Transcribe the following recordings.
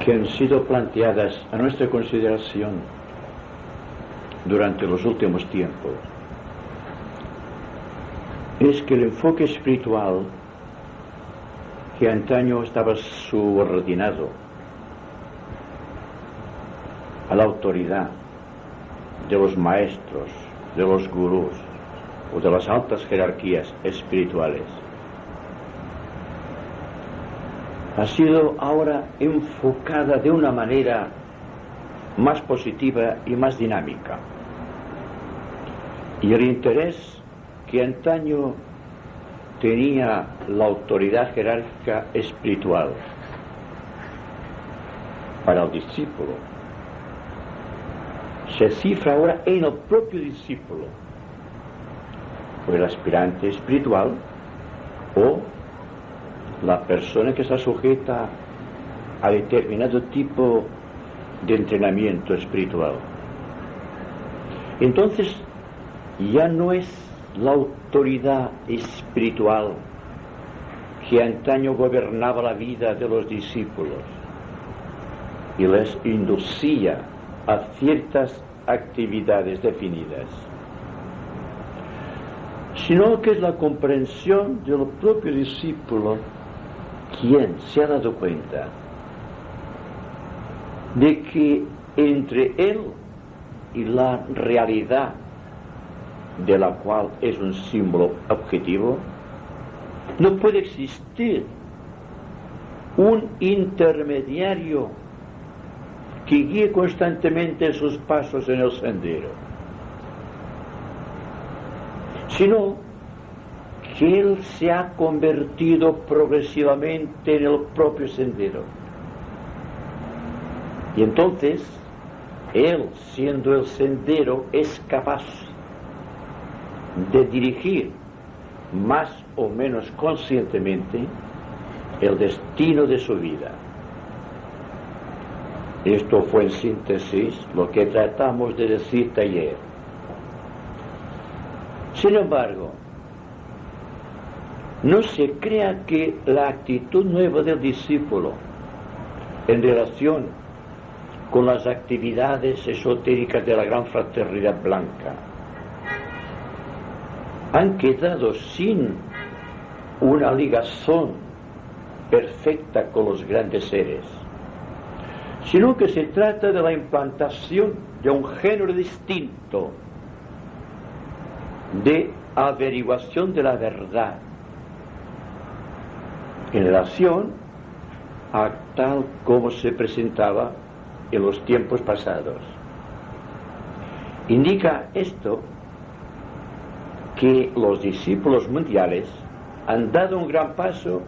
que han sido planteadas a nuestra consideración durante los últimos tiempos es que el enfoque espiritual que antaño estaba subordinado a la autoridad de los maestros, de los gurús o de las altas jerarquías espirituales, ha sido ahora enfocada de una manera más positiva y más dinámica. Y el interés que antaño tenía la autoridad jerárquica espiritual para el discípulo se cifra ahora en el propio discípulo, o el aspirante espiritual, o la persona que está sujeta a determinado tipo de entrenamiento espiritual. Entonces ya no es la autoridad espiritual que antaño gobernaba la vida de los discípulos y les inducía a ciertas actividades definidas, sino que es la comprensión del propio discípulo quien se ha dado cuenta de que entre él y la realidad de la cual es un símbolo objetivo no puede existir un intermediario que guíe constantemente sus pasos en el sendero, sino que él se ha convertido progresivamente en el propio sendero. Y entonces él, siendo el sendero, es capaz de dirigir más o menos conscientemente el destino de su vida. Esto fue en síntesis lo que tratamos de decirte ayer. Sin embargo, no se crea que la actitud nueva del discípulo en relación con las actividades esotéricas de la gran fraternidad blanca han quedado sin una ligación perfecta con los grandes seres, sino que se trata de la implantación de un género distinto de averiguación de la verdad en relación a tal como se presentaba en los tiempos pasados. Indica esto que los discípulos mundiales han dado un gran paso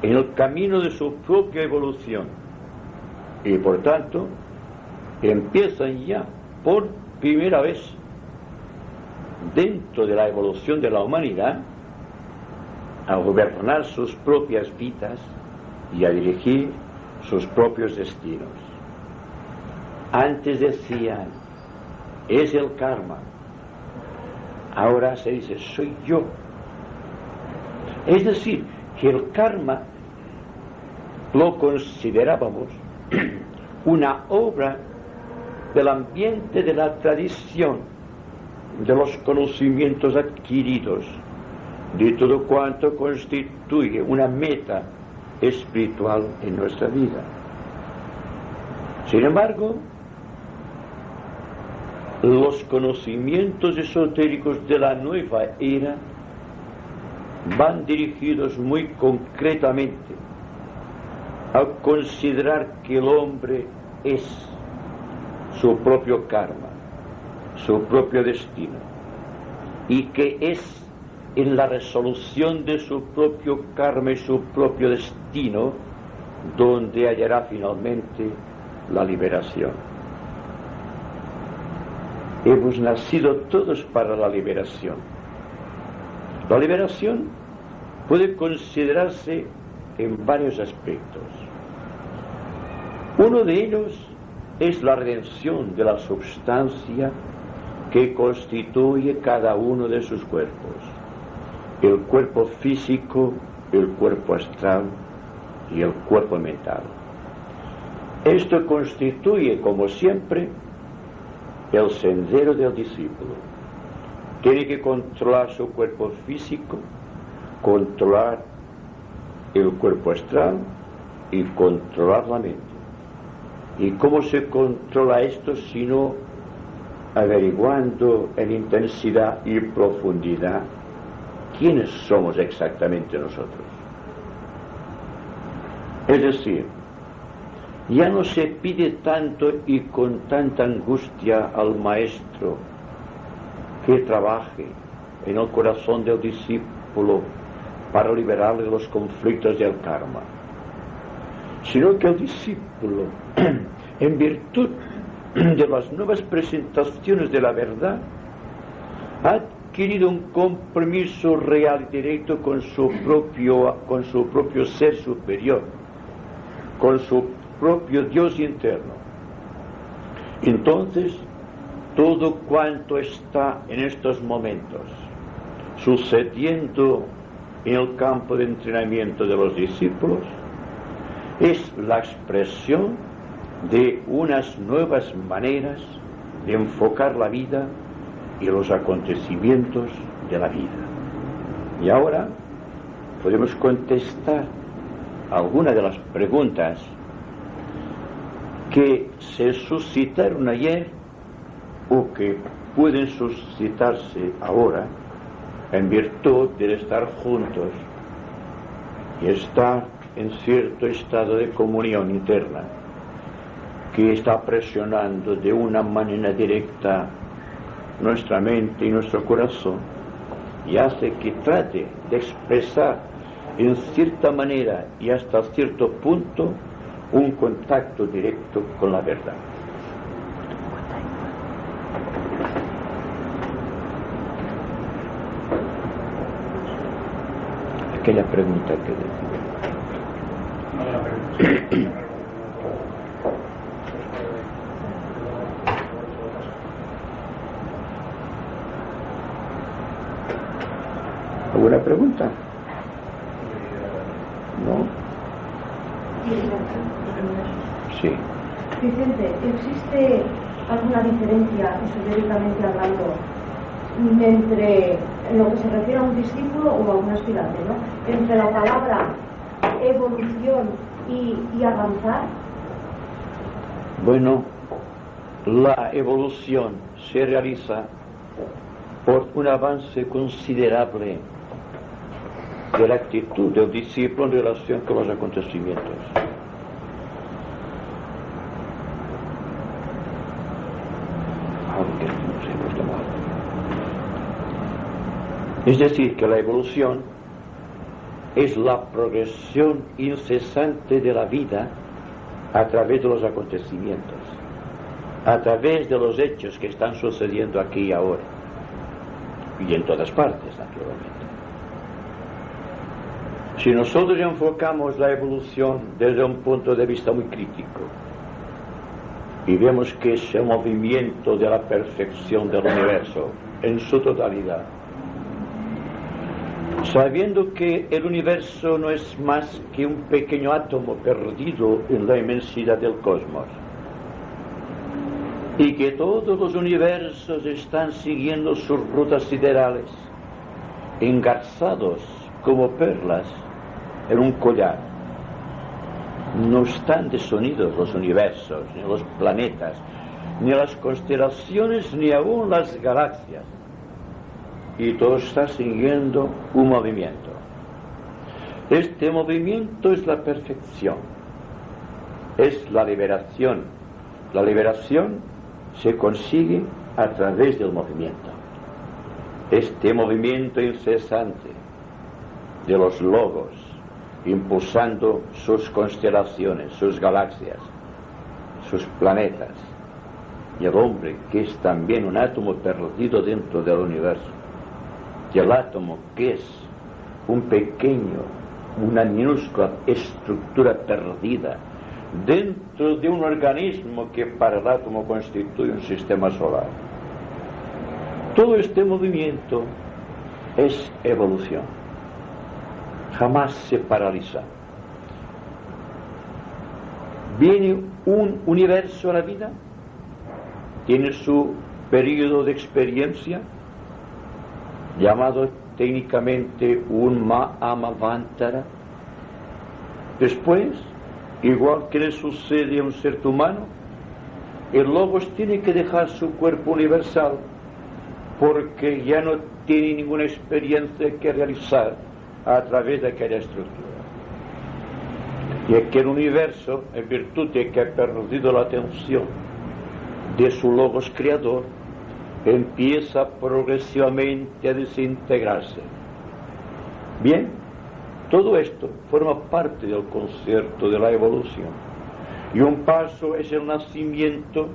en el camino de su propia evolución y por tanto empiezan ya por primera vez dentro de la evolución de la humanidad a gobernar sus propias vidas y a dirigir sus propios destinos. Antes decían, es el karma. Ahora se dice, soy yo. Es decir, que el karma lo considerábamos una obra del ambiente de la tradición, de los conocimientos adquiridos, de todo cuanto constituye una meta espiritual en nuestra vida. Sin embargo, los conocimientos esotéricos de la nueva era van dirigidos muy concretamente a considerar que el hombre es su propio karma, su propio destino, y que es en la resolución de su propio karma y su propio destino donde hallará finalmente la liberación. Hemos nacido todos para la liberación. La liberación puede considerarse en varios aspectos. Uno de ellos es la redención de la substancia que constituye cada uno de sus cuerpos: el cuerpo físico, el cuerpo astral y el cuerpo mental. Esto constituye, como siempre, el sendero del discípulo. Tiene que controlar su cuerpo físico, controlar el cuerpo astral y controlar la mente. ¿Y cómo se controla esto si no averiguando en intensidad y profundidad quiénes somos exactamente nosotros? Es decir, ya no se pide tanto y con tanta angustia al maestro que trabaje en el corazón del discípulo para liberarle de los conflictos del karma, sino que el discípulo, en virtud de las nuevas presentaciones de la verdad, ha adquirido un compromiso real y directo con su propio ser superior, con su propio Dios interno. Entonces, todo cuanto está en estos momentos sucediendo en el campo de entrenamiento de los discípulos es la expresión de unas nuevas maneras de enfocar la vida y los acontecimientos de la vida. Y ahora podemos contestar algunas de las preguntas que se suscitaron ayer o que pueden suscitarse ahora en virtud de estar juntos y estar en cierto estado de comunión interna que está presionando de una manera directa nuestra mente y nuestro corazón y hace que trate de expresar en cierta manera y hasta cierto punto un contacto directo con la verdad. Aquella pregunta que decía. ¿Alguna pregunta? ¿No? Sí. Vicente, ¿existe alguna diferencia, esotéricamente hablando, entre en lo que se refiere a un discípulo o a un aspirante, ¿no? Entre la palabra evolución y avanzar? Bueno, la evolución se realiza por un avance considerable de la actitud del discípulo en relación con los acontecimientos. Es decir, que la evolución es la progresión incesante de la vida a través de los acontecimientos, a través de los hechos que están sucediendo aquí y ahora, y en todas partes, naturalmente. Si nosotros enfocamos la evolución desde un punto de vista muy crítico y vemos que es el movimiento de la perfección del universo en su totalidad, sabiendo que el universo no es más que un pequeño átomo perdido en la inmensidad del cosmos y que todos los universos están siguiendo sus rutas siderales, engarzados como perlas en un collar. No están desunidos los universos, ni los planetas, ni las constelaciones, ni aún las galaxias. Y todo está siguiendo un movimiento. Este movimiento es la perfección, es la liberación. La liberación se consigue a través del movimiento. Este movimiento incesante de los logos, impulsando sus constelaciones, sus galaxias, sus planetas, y el hombre, que es también un átomo perdido dentro del universo, y el átomo, que es un pequeño, una minúscula estructura perdida dentro de un organismo que para el átomo constituye un sistema solar. Todo este movimiento es evolución. Jamás se paraliza. Viene un universo a la vida, tiene su periodo de experiencia, llamado técnicamente un Mahamavantara. Después, igual que le sucede a un ser humano, el Logos tiene que dejar su cuerpo universal porque ya no tiene ninguna experiencia que realizar a través de aquella estructura. Y aquel universo, en virtud de que ha perdido la atención de su Logos creador, empieza progresivamente a desintegrarse. Bien, todo esto forma parte del concierto de la evolución. Y un paso es el nacimiento,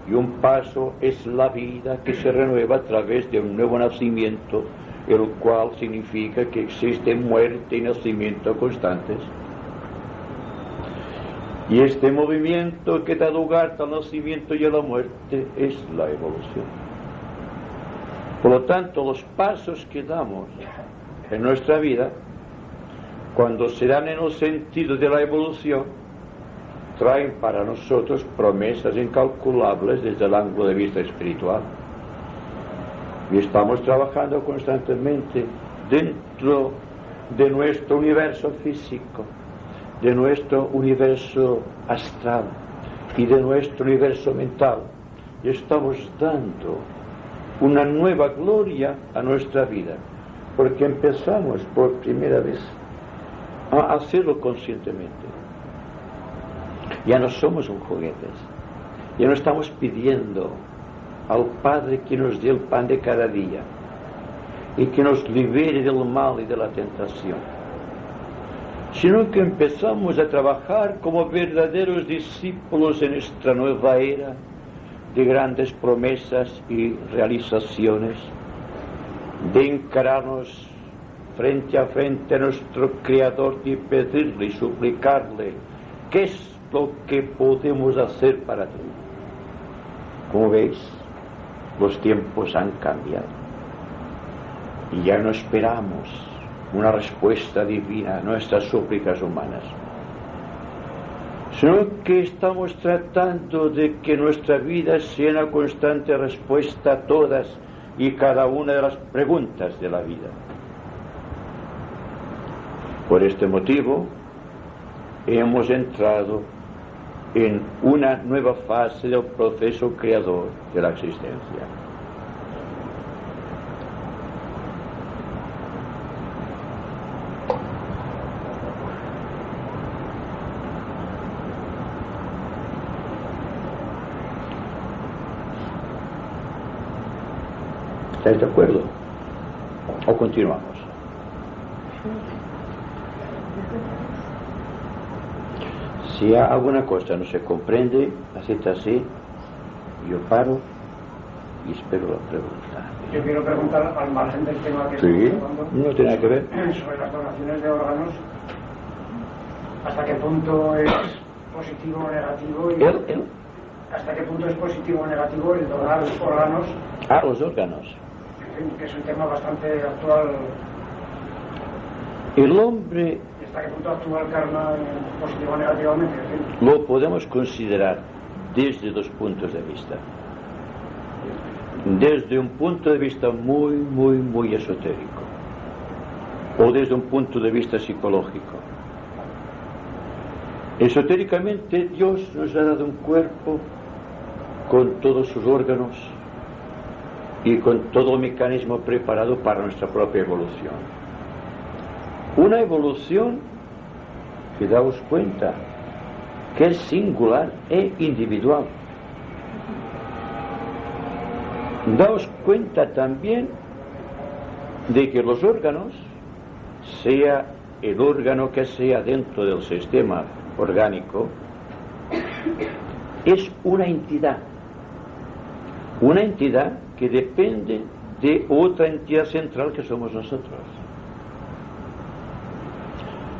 y un paso es la vida que se renueva a través de un nuevo nacimiento, el cual significa que existe muerte y nacimiento constantes. Y este movimiento que da lugar al nacimiento y a la muerte es la evolución. Por lo tanto, los pasos que damos en nuestra vida, cuando se dan en el sentido de la evolución, traen para nosotros promesas incalculables desde el ángulo de vista espiritual. Y estamos trabajando constantemente dentro de nuestro universo físico, de nuestro universo astral y de nuestro universo mental. Y estamos dando una nueva gloria a nuestra vida, porque empezamos por primera vez a hacerlo conscientemente. Ya no somos un juguetes, ya no estamos pidiendo al Padre que nos dé el pan de cada día y que nos libere del mal y de la tentación, sino que empezamos a trabajar como verdaderos discípulos en esta nueva era de grandes promesas y realizaciones, de encararnos frente a frente a nuestro Creador y pedirle y suplicarle qué es lo que podemos hacer para ti. Como veis, los tiempos han cambiado y ya no esperamos una respuesta divina a nuestras súplicas humanas, sino que estamos tratando de que nuestra vida sea una constante respuesta a todas y cada una de las preguntas de la vida. Por este motivo, hemos entrado en una nueva fase del proceso creador de la existencia. ¿Estáis de acuerdo? ¿O continuamos? Si alguna cosa no se comprende, haced así, yo paro y espero la pregunta. Yo quiero preguntar, al margen del tema que sí, estamos hablando, no tiene nada que ver, sobre las donaciones de órganos, ¿hasta qué punto es positivo o negativo? Y ¿hasta qué punto es positivo o negativo el donar órganos? Ah, los órganos. Que es un tema bastante actual. El hombre... ¿Hasta qué punto actúa el karma positivo o negativamente? Lo podemos considerar desde dos puntos de vista. Desde un punto de vista muy esotérico, o desde un punto de vista psicológico. Esotéricamente, Dios nos ha dado un cuerpo con todos sus órganos y con todo el mecanismo preparado para nuestra propia evolución. Una evolución que daos cuenta que es singular e individual. Daos cuenta también de que los órganos, sea el órgano que sea dentro del sistema orgánico, es una entidad que depende de otra entidad central que somos nosotros.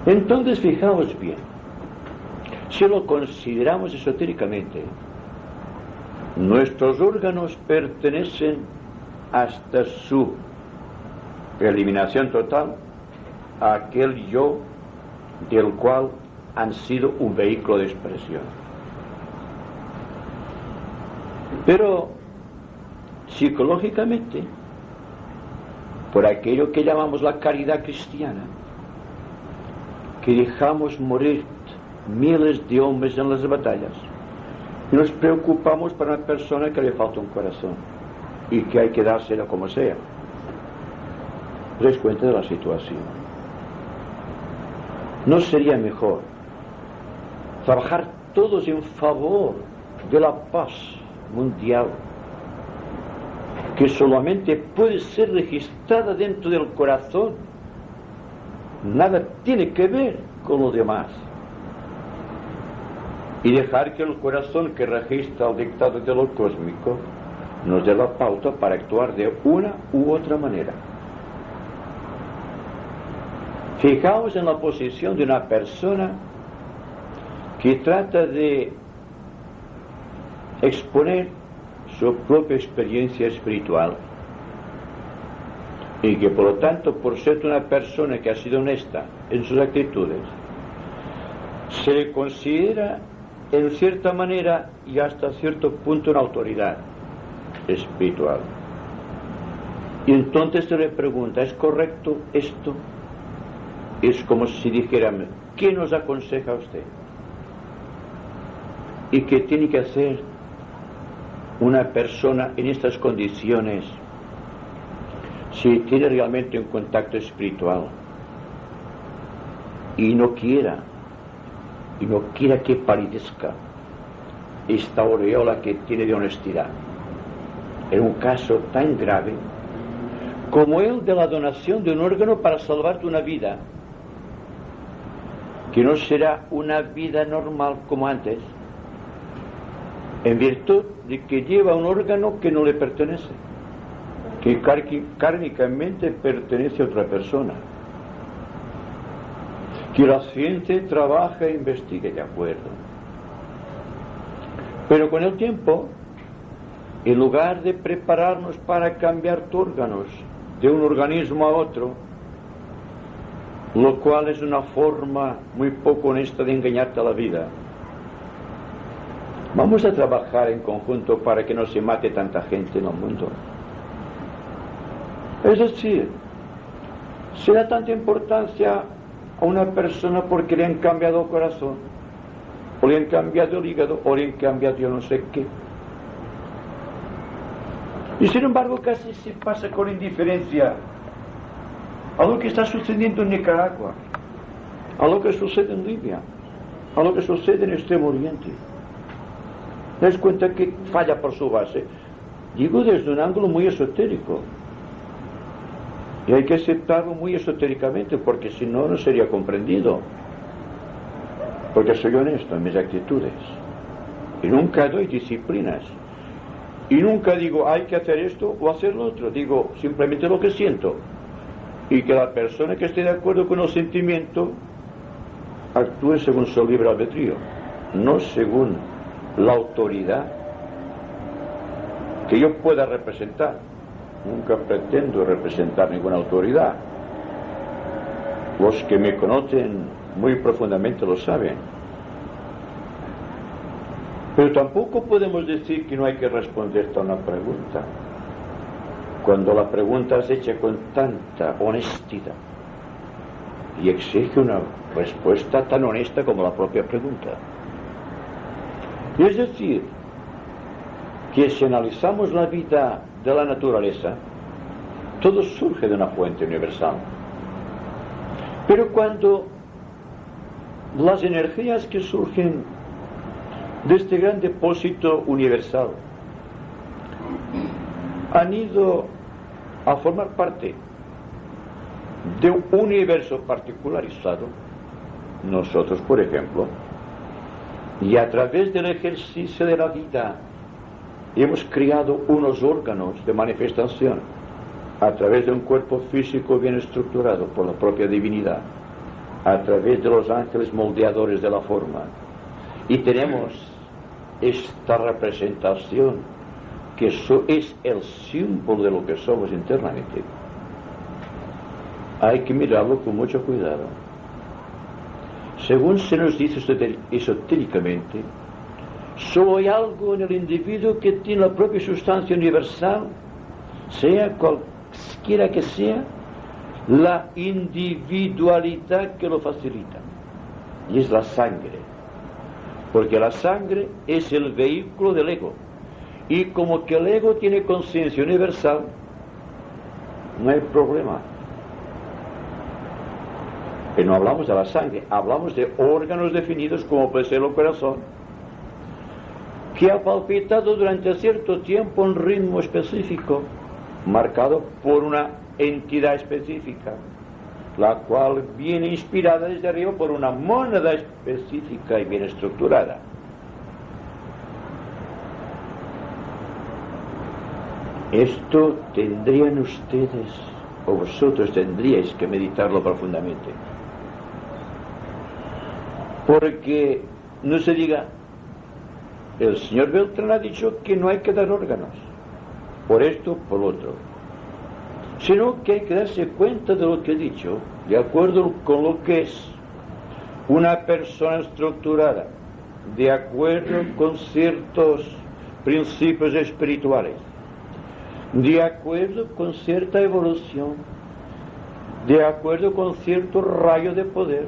Entonces, fijaos bien, si lo consideramos esotéricamente, nuestros órganos pertenecen hasta su eliminación total a aquel yo del cual han sido un vehículo de expresión. Pero psicológicamente, por aquello que llamamos la caridad cristiana, que dejamos morir miles de hombres en las batallas y nos preocupamos por una persona que le falta un corazón y que hay que dársela como sea. ¿Os dais cuenta de la situación? ¿No sería mejor trabajar todos en favor de la paz mundial, que solamente puede ser registrada dentro del corazón? Nada tiene que ver con lo demás. Y dejar que el corazón que registra el dictado de lo cósmico nos dé la pauta para actuar de una u otra manera. Fijaos en la posición de una persona que trata de exponer su propia experiencia espiritual y que por lo tanto, por ser una persona que ha sido honesta en sus actitudes, se le considera en cierta manera y hasta cierto punto una autoridad espiritual. Y entonces se le pregunta, ¿es correcto esto? Es como si dijéramos, ¿qué nos aconseja usted? ¿Y qué tiene que hacer una persona en estas condiciones si tiene realmente un contacto espiritual y no quiera que palidezca esta aureola que tiene de honestidad? En un caso tan grave como el de la donación de un órgano para salvarte una vida, que no será una vida normal como antes, en virtud de que lleva un órgano que no le pertenece, que kármicamente pertenece a otra persona, que la ciencia trabaja e investigue, de acuerdo. Pero con el tiempo, en lugar de prepararnos para cambiar órganos de un organismo a otro, lo cual es una forma muy poco honesta de engañarte a la vida, vamos a trabajar en conjunto para que no se mate tanta gente en el mundo. Es decir, se da tanta importancia a una persona porque le han cambiado el corazón, o le han cambiado el hígado, o le han cambiado yo no sé qué. Y sin embargo casi se pasa con indiferencia a lo que está sucediendo en Nicaragua, a lo que sucede en Libia, a lo que sucede en Extremo Oriente. ¿Te das cuenta que falla por su base? Digo desde un ángulo muy esotérico. Y hay que aceptarlo muy esotéricamente, porque si no, no sería comprendido. Porque soy honesto en mis actitudes. Y nunca doy disciplinas. Y nunca digo, hay que hacer esto o hacer lo otro. Digo simplemente lo que siento. Y que la persona que esté de acuerdo con el sentimiento actúe según su libre albedrío, no según la autoridad que yo pueda representar. Nunca pretendo representar ninguna autoridad. Los que me conocen muy profundamente lo saben. Pero tampoco podemos decir que no hay que responder a una pregunta cuando la pregunta es hecha con tanta honestidad y exige una respuesta tan honesta como la propia pregunta. Y es decir, que si analizamos la vida de la naturaleza, todo surge de una fuente universal. Pero cuando las energías que surgen de este gran depósito universal han ido a formar parte de un universo particularizado, nosotros, por ejemplo, y a través del ejercicio de la vida hemos creado unos órganos de manifestación a través de un cuerpo físico bien estructurado por la propia divinidad, a través de los ángeles moldeadores de la forma, y tenemos esta representación que es el símbolo de lo que somos internamente. Hay que mirarlo con mucho cuidado. según se nos dice esotéricamente, solo hay algo en el individuo que tiene la propia sustancia universal, sea cualquiera que sea, la individualidad que lo facilita, y es la sangre, porque la sangre es el vehículo del ego, y como que el ego tiene conciencia universal, no hay problema. Que no hablamos de la sangre, hablamos de órganos definidos como puede ser el corazón, que ha palpitado durante cierto tiempo un ritmo específico, marcado por una entidad específica, la cual viene inspirada desde arriba por una mónada específica y bien estructurada. Esto tendrían ustedes, o vosotros tendríais que meditarlo profundamente. Porque no se diga, el señor Beltrán ha dicho que no hay que dar órganos, por esto, por lo otro, sino que hay que darse cuenta de lo que he dicho, de acuerdo con lo que es una persona estructurada, de acuerdo con ciertos principios espirituales, de acuerdo con cierta evolución, de acuerdo con cierto rayo de poder,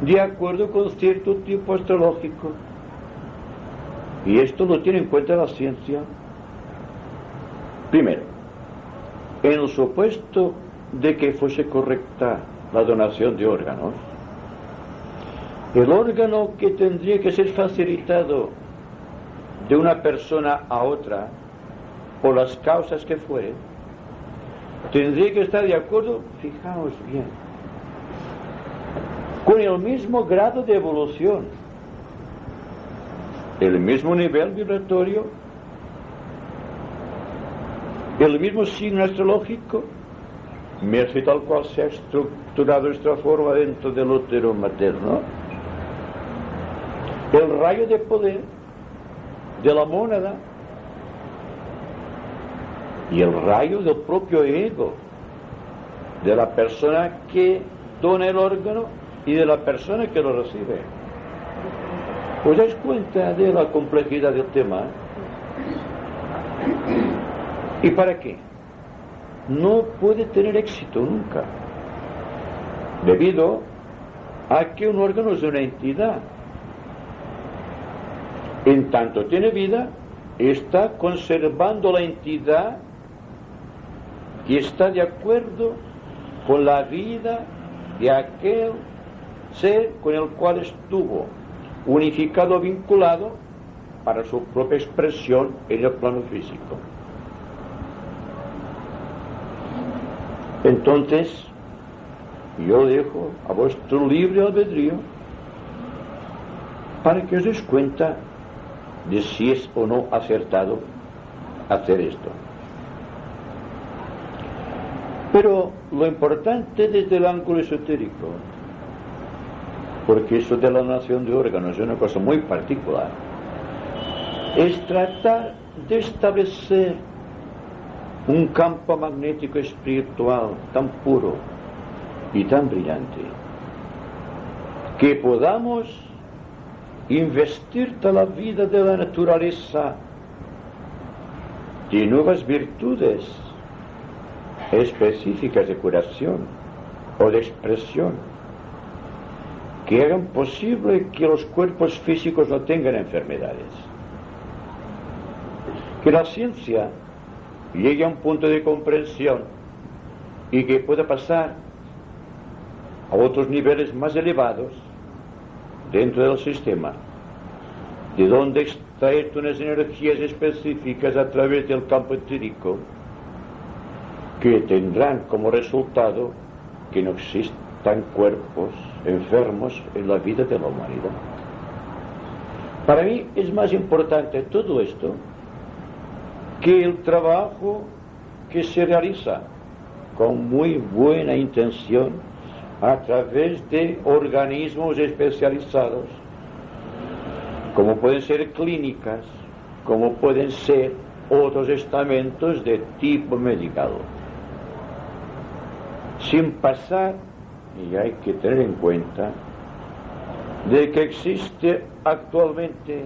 de acuerdo con cierto tipo astrológico. Y esto lo tiene en cuenta la ciencia. Primero, en el supuesto de que fuese correcta la donación de órganos, el órgano que tendría que ser facilitado de una persona a otra, por las causas que fueren, tendría que estar de acuerdo, fijaos bien, con el mismo grado de evolución, el mismo nivel vibratorio, el mismo signo astrológico, y tal cual se ha estructurado esta forma dentro del útero materno, el rayo de poder de la mónada y el rayo del propio ego de la persona que dona el órgano y de la persona que lo recibe. ¿Os dais cuenta de la complejidad del tema? ¿Y para qué? No puede tener éxito nunca, debido a que un órgano es una entidad. En tanto tiene vida, está conservando la entidad y está de acuerdo con la vida de aquel ser con el cual estuvo unificado, vinculado para su propia expresión en el plano físico. Entonces, yo dejo a vuestro libre albedrío para que os des cuenta de si es o no acertado hacer esto. Pero lo importante desde el ángulo esotérico, porque eso de la donación de órganos es una cosa muy particular, es tratar de establecer un campo magnético espiritual tan puro y tan brillante que podamos investir toda la vida de la naturaleza de nuevas virtudes específicas de curación o de expresión que hagan posible que los cuerpos físicos no tengan enfermedades, que la ciencia llegue a un punto de comprensión y que pueda pasar a otros niveles más elevados dentro del sistema, de donde extraer unas energías específicas a través del campo etérico que tendrán como resultado que no existan cuerpos enfermos en la vida de la humanidad. Para mí es más importante todo esto que el trabajo que se realiza con muy buena intención a través de organismos especializados, como pueden ser clínicas, como pueden ser otros estamentos de tipo medical, sin pasar, y hay que tener en cuenta, de que existe actualmente,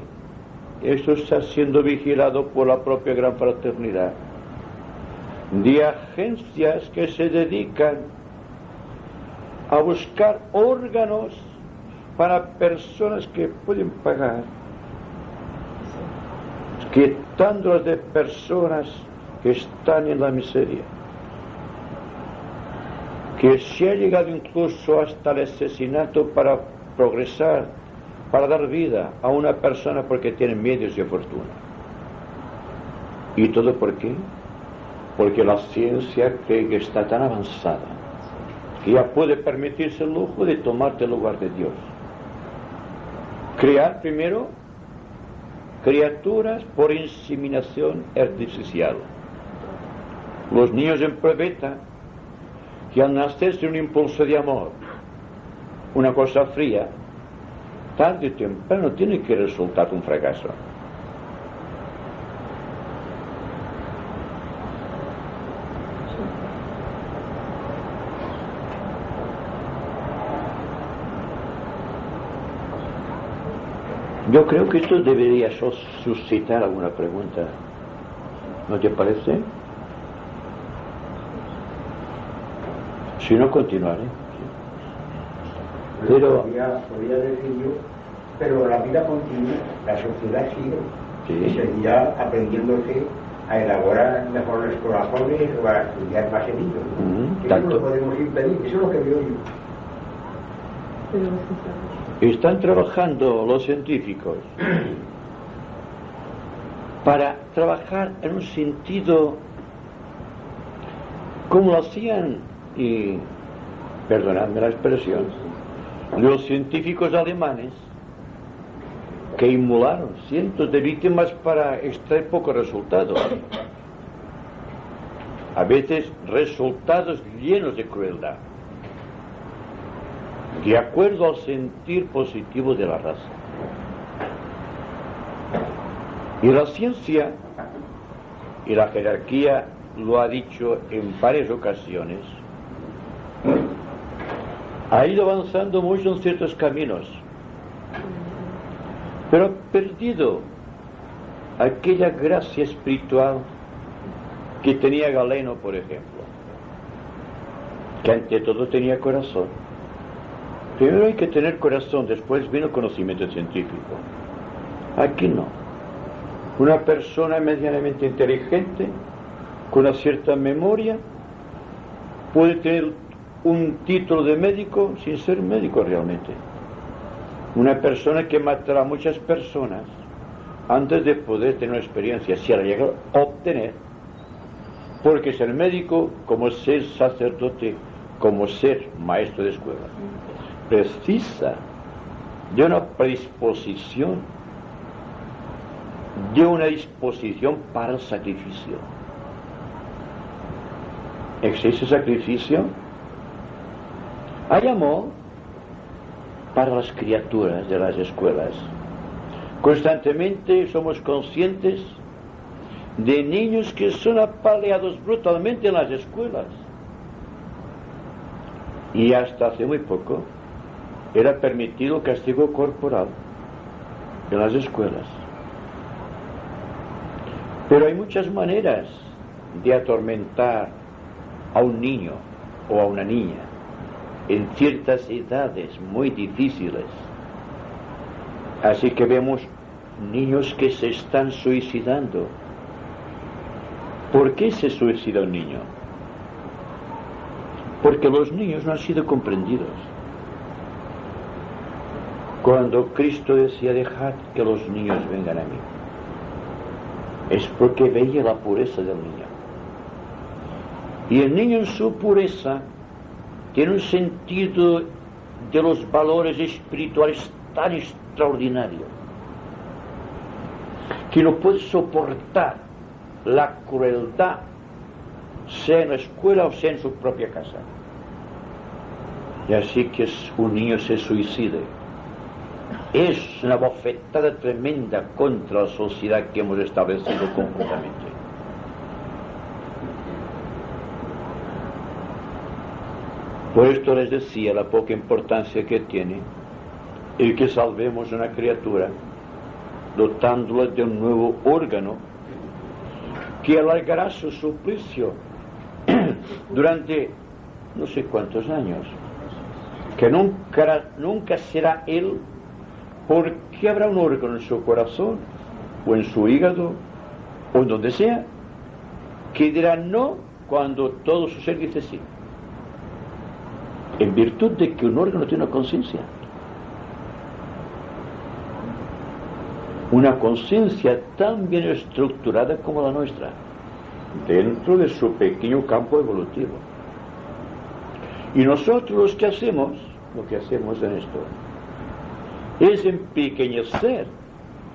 esto está siendo vigilado por la propia Gran Fraternidad, de agencias que se dedican a buscar órganos para personas que pueden pagar, quitándolas de personas que están en la miseria, que se ha llegado incluso hasta el asesinato para progresar, para dar vida a una persona porque tiene medios y fortuna. ¿Y todo por qué? Porque la ciencia cree que está tan avanzada que ya puede permitirse el lujo de tomarte el lugar de Dios. Crear primero criaturas por inseminación artificial. Los niños en pruebeta, que al nacer un impulso de amor, una cosa fría, tarde o temprano tiene que resultar un fracaso. Yo creo que esto debería suscitar alguna pregunta. ¿No te parece? Si no, continuaré. Pero podría decir yo, pero la vida continúa, la sociedad sigue. Sí. Y seguirá aprendiéndose a elaborar mejores corazones o a estudiar más heridos. Eso no lo podemos impedir, eso es lo que veo yo. Están trabajando los científicos para trabajar en un sentido como lo hacían, y perdonadme la expresión, los científicos alemanes que inmolaron cientos de víctimas para extraer pocos resultados, a veces resultados llenos de crueldad, de acuerdo al sentir positivo de la raza. Y la ciencia y la jerarquía lo ha dicho en varias ocasiones, ha ido avanzando mucho en ciertos caminos, pero ha perdido aquella gracia espiritual que tenía Galeno, por ejemplo, que ante todo tenía corazón. Primero hay que tener corazón, después vino conocimiento científico. Aquí no. Una persona medianamente inteligente, con una cierta memoria, puede tener un título de médico sin ser médico realmente. Una persona que matará a muchas personas antes de poder tener una experiencia, si la llega a obtener, porque ser médico, como ser sacerdote, como ser maestro de escuela, precisa de una predisposición, de una disposición para el sacrificio. ¿Existe sacrificio? Hay amor para las criaturas de las escuelas. Constantemente somos conscientes de niños que son apaleados brutalmente en las escuelas. Y hasta hace muy poco era permitido el castigo corporal en las escuelas. Pero hay muchas maneras de atormentar a un niño o a una niña en ciertas edades muy difíciles. Así que vemos niños que se están suicidando. ¿Por qué se suicida un niño? Porque los niños no han sido comprendidos. Cuando Cristo decía dejad que los niños vengan a mí, es porque veía la pureza del niño. Y el niño en su pureza tiene un sentido de los valores espirituales tan extraordinario que no puede soportar la crueldad, sea en la escuela o sea en su propia casa. Y así que un niño se suicide. Es una bofetada tremenda contra la sociedad que hemos establecido conjuntamente. Por esto les decía la poca importancia que tiene el que salvemos una criatura dotándola de un nuevo órgano que alargará su suplicio durante no sé cuántos años, que nunca será él, porque habrá un órgano en su corazón o en su hígado o en donde sea que dirá no cuando todo su ser dice sí, en virtud de que un órgano tiene una conciencia. Una conciencia tan bien estructurada como la nuestra, dentro de su pequeño campo evolutivo. Y nosotros lo que hacemos en esto, es empequeñecer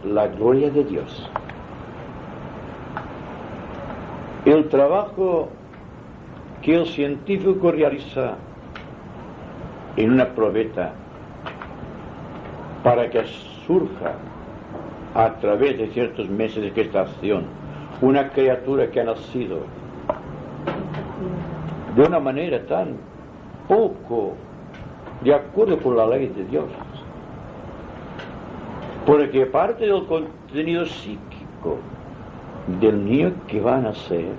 la gloria de Dios. El trabajo que el científico realiza en una probeta para que surja a través de ciertos meses de gestación una criatura que ha nacido de una manera tan poco de acuerdo con la ley de Dios, porque parte del contenido psíquico del niño que va a nacer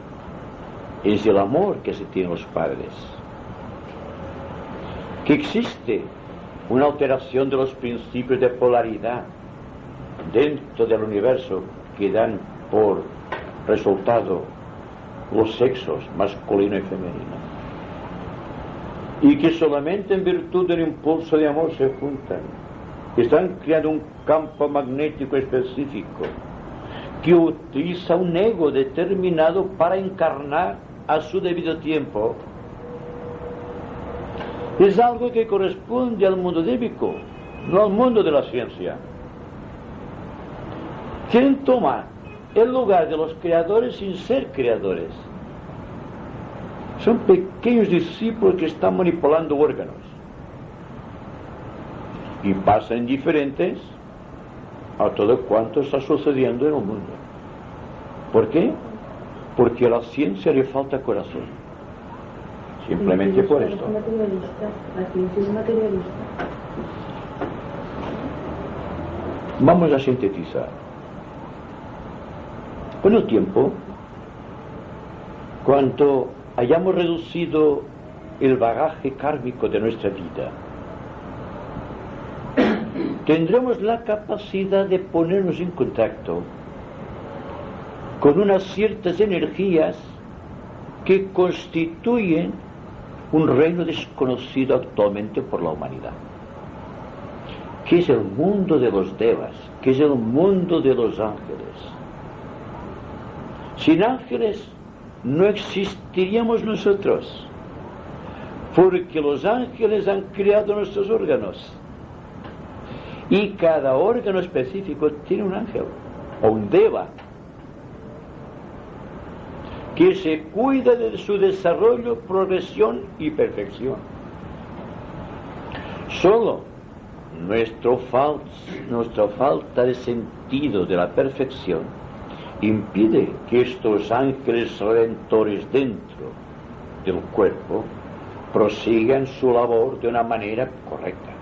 es el amor que se tienen los padres, que existe una alteración de los principios de polaridad dentro del universo que dan por resultado los sexos masculino y femenino, y que solamente en virtud del impulso de amor se juntan, están creando un campo magnético específico que utiliza un ego determinado para encarnar a su debido tiempo. Es algo que corresponde al mundo débico, no al mundo de la ciencia. ¿Quién toma el lugar de los creadores sin ser creadores? Son pequeños discípulos que están manipulando órganos y pasan indiferentes a todo cuanto está sucediendo en el mundo. ¿Por qué? Porque a la ciencia le falta corazón. Simplemente por esto. La ciencia es materialista. Vamos a sintetizar. Con el tiempo, cuanto hayamos reducido el bagaje kármico de nuestra vida, tendremos la capacidad de ponernos en contacto con unas ciertas energías que constituyen un reino desconocido actualmente por la humanidad, que es el mundo de los devas, que es el mundo de los ángeles. Sin ángeles no existiríamos nosotros, porque los ángeles han creado nuestros órganos, y cada órgano específico tiene un ángel o un deva que se cuida de su desarrollo, progresión y perfección. Solo nuestra falta de sentido de la perfección impide que estos ángeles redentores dentro del cuerpo prosigan su labor de una manera correcta.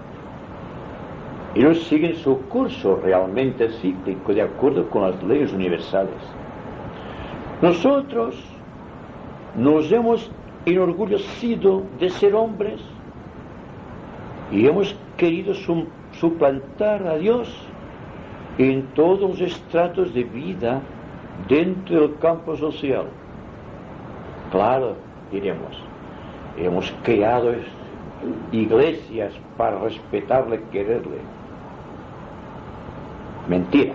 Ellos siguen su curso realmente cíclico de acuerdo con las leyes universales. Nosotros nos hemos enorgullecido de ser hombres y hemos querido suplantar a Dios en todos los estratos de vida dentro del campo social. Claro, diremos, hemos creado iglesias para respetarle, quererle. Mentira.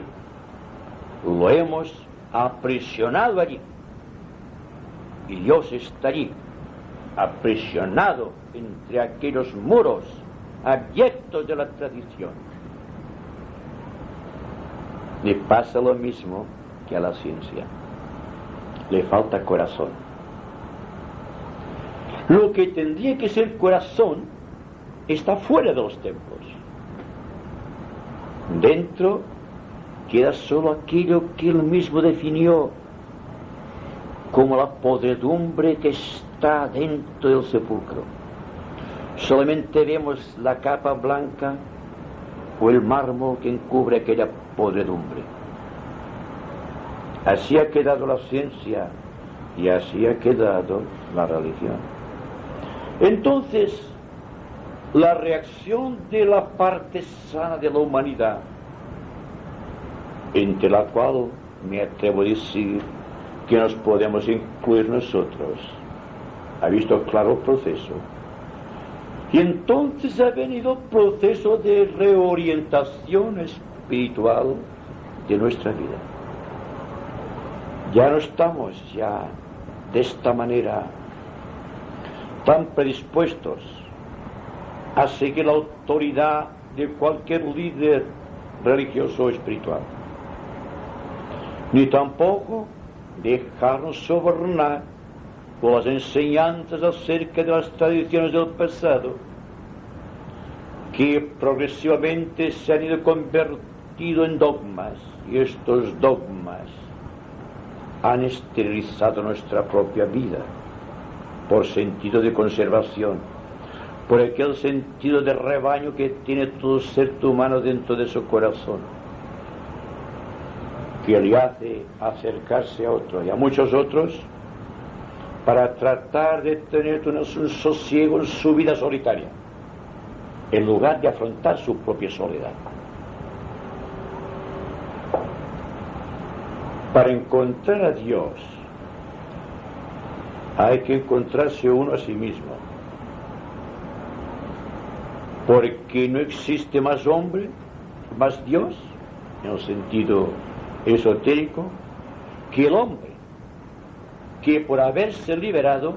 Lo hemos aprisionado allí. Y Dios está allí, aprisionado entre aquellos muros abyectos de la tradición. Le pasa lo mismo que a la ciencia. Le falta corazón. Lo que tendría que ser corazón está fuera de los templos. Dentro queda solo aquello que él mismo definió como la podredumbre que está dentro del sepulcro. Solamente vemos la capa blanca o el mármol que encubre aquella podredumbre. Así ha quedado la ciencia y así ha quedado la religión. Entonces, la reacción de la parte sana de la humanidad, entre la cual me atrevo a decir que nos podemos incluir nosotros, ha visto claro el proceso. Y entonces ha venido el proceso de reorientación espiritual de nuestra vida. Ya no estamos ya de esta manera tan predispuestos a seguir la autoridad de cualquier líder religioso o espiritual, ni tampoco dejarnos sobornar por las enseñanzas acerca de las tradiciones del pasado, que progresivamente se han ido convertido en dogmas, y estos dogmas han esterilizado nuestra propia vida por sentido de conservación, por aquel sentido de rebaño que tiene todo ser humano dentro de su corazón, que le hace acercarse a otro y a muchos otros para tratar de tener un sosiego en su vida solitaria, en lugar de afrontar su propia soledad. Para encontrar a Dios hay que encontrarse uno a sí mismo, porque no existe más hombre, más Dios, en el sentido esotérico, que el hombre, que por haberse liberado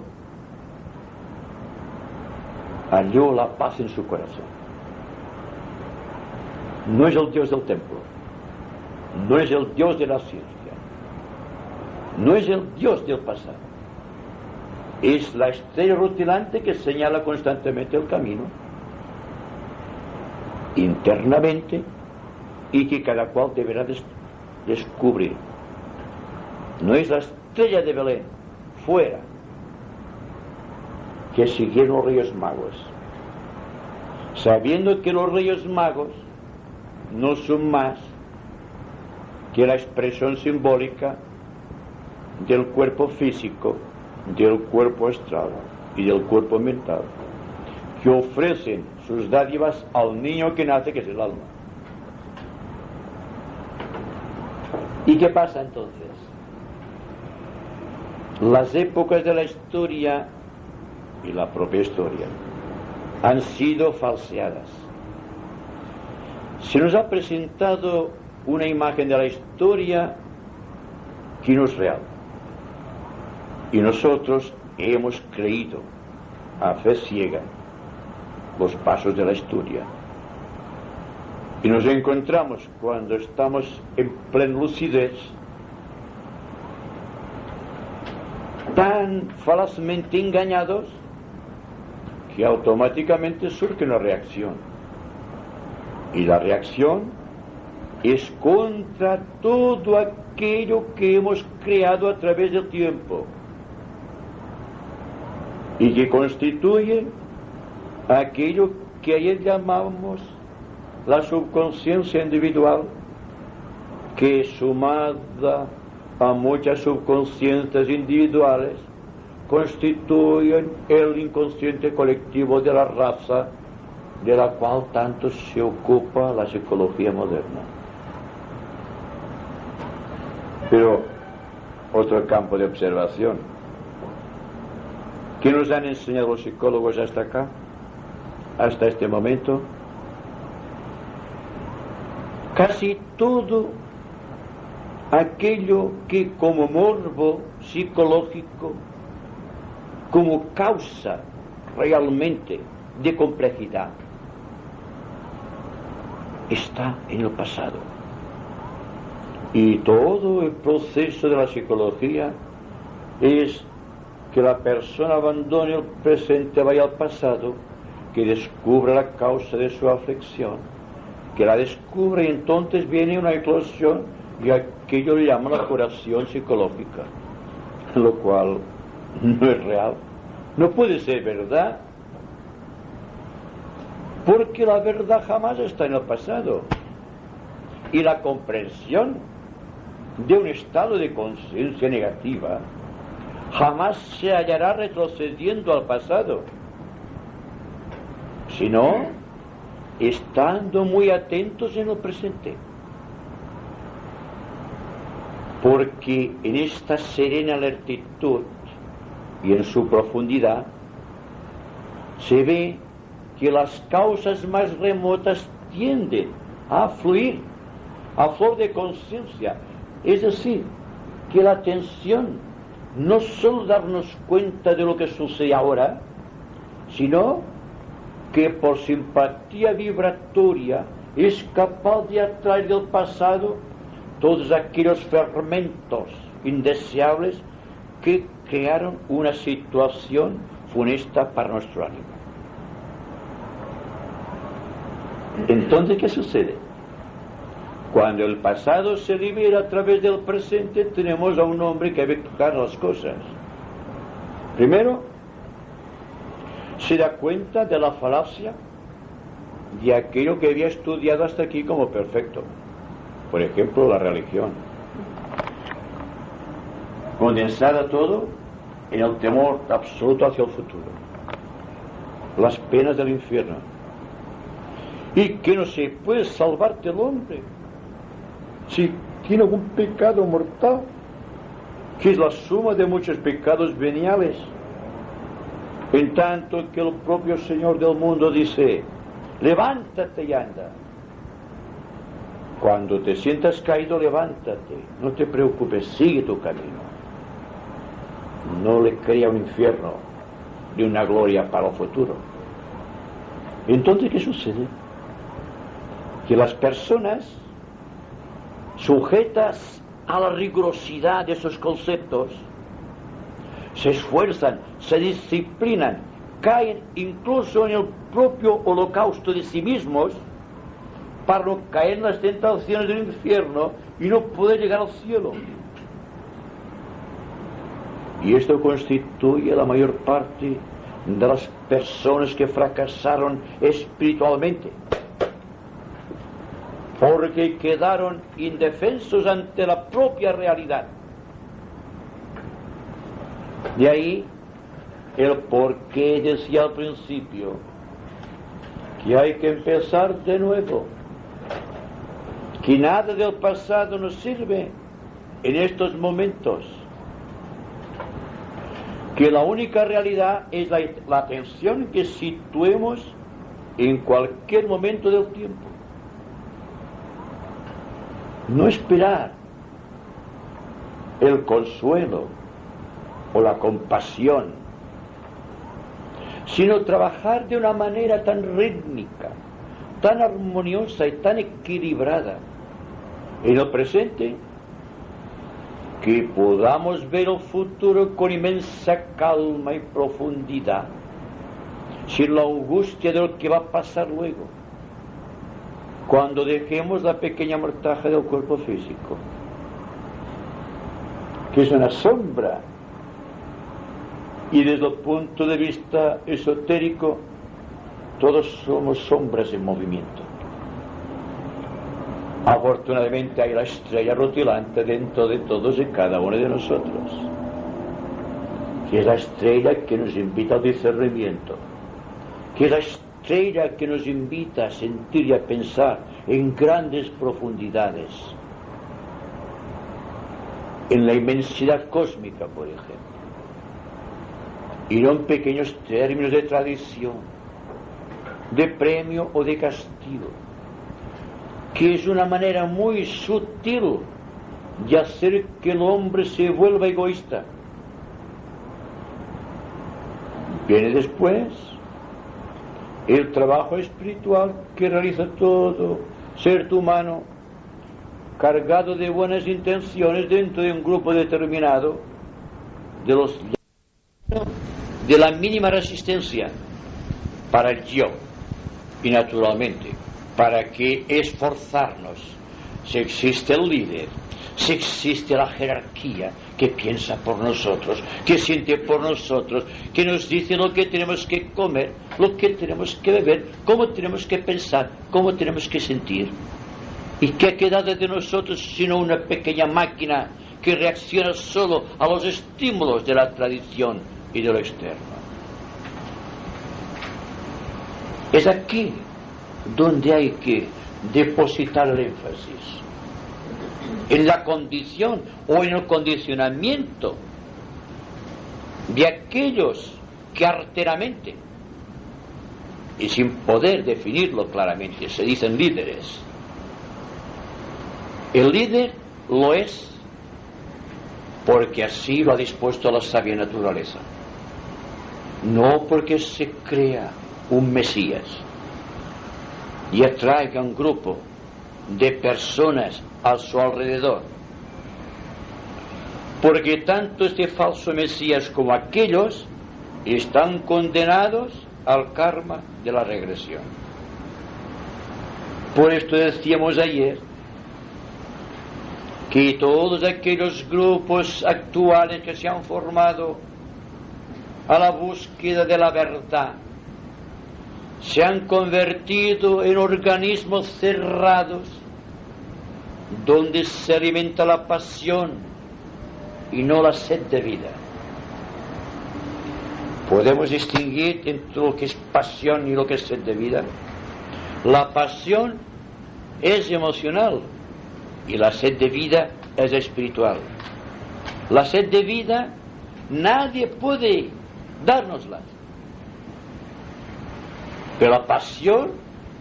halló la paz en su corazón. No es el Dios del templo, no es el Dios de la ciencia, no es el Dios del pasado, es la estrella rutilante que señala constantemente el camino internamente y que cada cual deberá descubrir. No es la estrella de Belén fuera que siguieron los Reyes Magos, sabiendo que los Reyes Magos no son más que la expresión simbólica del cuerpo físico, del cuerpo astral y del cuerpo mental, que ofrecen sus dádivas al niño que nace, que es el alma. ¿Y qué pasa entonces? Las épocas de la historia y la propia historia han sido falseadas. Se nos ha presentado una imagen de la historia que no es real, y nosotros hemos creído a fe ciega los pasos de la historia, y nos encontramos, cuando estamos en plena lucidez, tan falazmente engañados que automáticamente surge una reacción, y la reacción es contra todo aquello que hemos creado a través del tiempo y que constituye aquello que ayer llamamos la subconsciencia individual, que sumada a muchas subconsciencias individuales constituyen el inconsciente colectivo de la raza, de la cual tanto se ocupa la psicología moderna. Pero otro campo de observación, ¿qué nos han enseñado los psicólogos hasta acá, hasta este momento? Casi todo aquello que como morbo psicológico, como causa realmente de complejidad, está en el pasado. Y todo el proceso de la psicología es que la persona abandone el presente, vaya al pasado, que descubra la causa de su aflicción, que la descubre, y entonces viene una eclosión, y aquello le llama la curación psicológica, lo cual no es real, no puede ser verdad. porque la verdad jamás está en el pasado, y la comprensión de un estado de conciencia negativa jamás se hallará retrocediendo al pasado, sino estando muy atentos en el presente, porque en esta serena lentitud y en su profundidad se ve que las causas más remotas tienden a fluir a flor de conciencia, es decir, que la atención no solo darnos cuenta de lo que sucede ahora, sino que por simpatía vibratoria es capaz de atraer del pasado todos aquellos fermentos indeseables que crearon una situación funesta para nuestro ánimo. Entonces, ¿qué sucede? Cuando el pasado se libera a través del presente, tenemos a un hombre que ve tocar las cosas. Primero, se da cuenta de la falacia de aquello que había estudiado hasta aquí como perfecto. Por ejemplo, la religión. Condensada todo en el temor absoluto hacia el futuro. Las penas del infierno. Y que no se puede salvar del hombre si tiene algún pecado mortal, que es la suma de muchos pecados veniales. En tanto que el propio Señor del mundo dice: levántate y anda. Cuando te sientas caído, levántate, no te preocupes, sigue tu camino. No le crea un infierno ni una gloria para el futuro. Entonces, ¿qué sucede? Que las personas sujetas a la rigurosidad de esos conceptos se esfuerzan, se disciplinan, caen incluso en el propio holocausto de sí mismos para no caer en las tentaciones del infierno y no poder llegar al cielo. Y esto constituye la mayor parte de las personas que fracasaron espiritualmente, porque quedaron indefensos ante la propia realidad. De ahí el por qué decía al principio que hay que empezar de nuevo, que nada del pasado nos sirve en estos momentos, que la única realidad es la atención que situemos en cualquier momento del tiempo. No esperar el consuelo o la compasión, sino trabajar de una manera tan rítmica, tan armoniosa y tan equilibrada en el presente, que podamos ver el futuro con inmensa calma y profundidad, sin la angustia de lo que va a pasar luego, cuando dejemos la pequeña mortaja del cuerpo físico, que es una sombra, y desde el punto de vista esotérico todos somos sombras en movimiento. Afortunadamente hay la estrella rutilante dentro de todos y cada uno de nosotros, que es la estrella que nos invita al discernimiento, que es la estrella que nos invita a sentir y a pensar en grandes profundidades, en la inmensidad cósmica, por ejemplo, y no en pequeños términos de tradición, de premio o de castigo, que es una manera muy sutil de hacer que el hombre se vuelva egoísta. Viene después el trabajo espiritual que realiza todo ser humano cargado de buenas intenciones dentro de un grupo determinado de la mínima resistencia para el yo, y naturalmente para que esforzarnos si existe el líder, si existe la jerarquía que piensa por nosotros, que siente por nosotros, que nos dice lo que tenemos que comer, lo que tenemos que beber, cómo tenemos que pensar, cómo tenemos que sentir. ¿Y qué ha quedado de nosotros sino una pequeña máquina que reacciona solo a los estímulos de la tradición y de lo externo? Es aquí donde hay que depositar el énfasis, en la condición o en el condicionamiento de aquellos que arteramente y sin poder definirlo claramente se dicen líderes. El líder lo es porque así lo ha dispuesto la sabia naturaleza, no porque se crea un Mesías y atraiga un grupo de personas a su alrededor, porque tanto este falso Mesías como aquellos están condenados al karma de la regresión. Por esto decíamos ayer que todos aquellos grupos actuales que se han formado a la búsqueda de la verdad se han convertido en organismos cerrados donde se alimenta la pasión y no la sed de vida. ¿Podemos distinguir entre lo que es pasión y lo que es sed de vida? La pasión es emocional y la sed de vida es espiritual. La sed de vida nadie puede dárnosla, pero la pasión,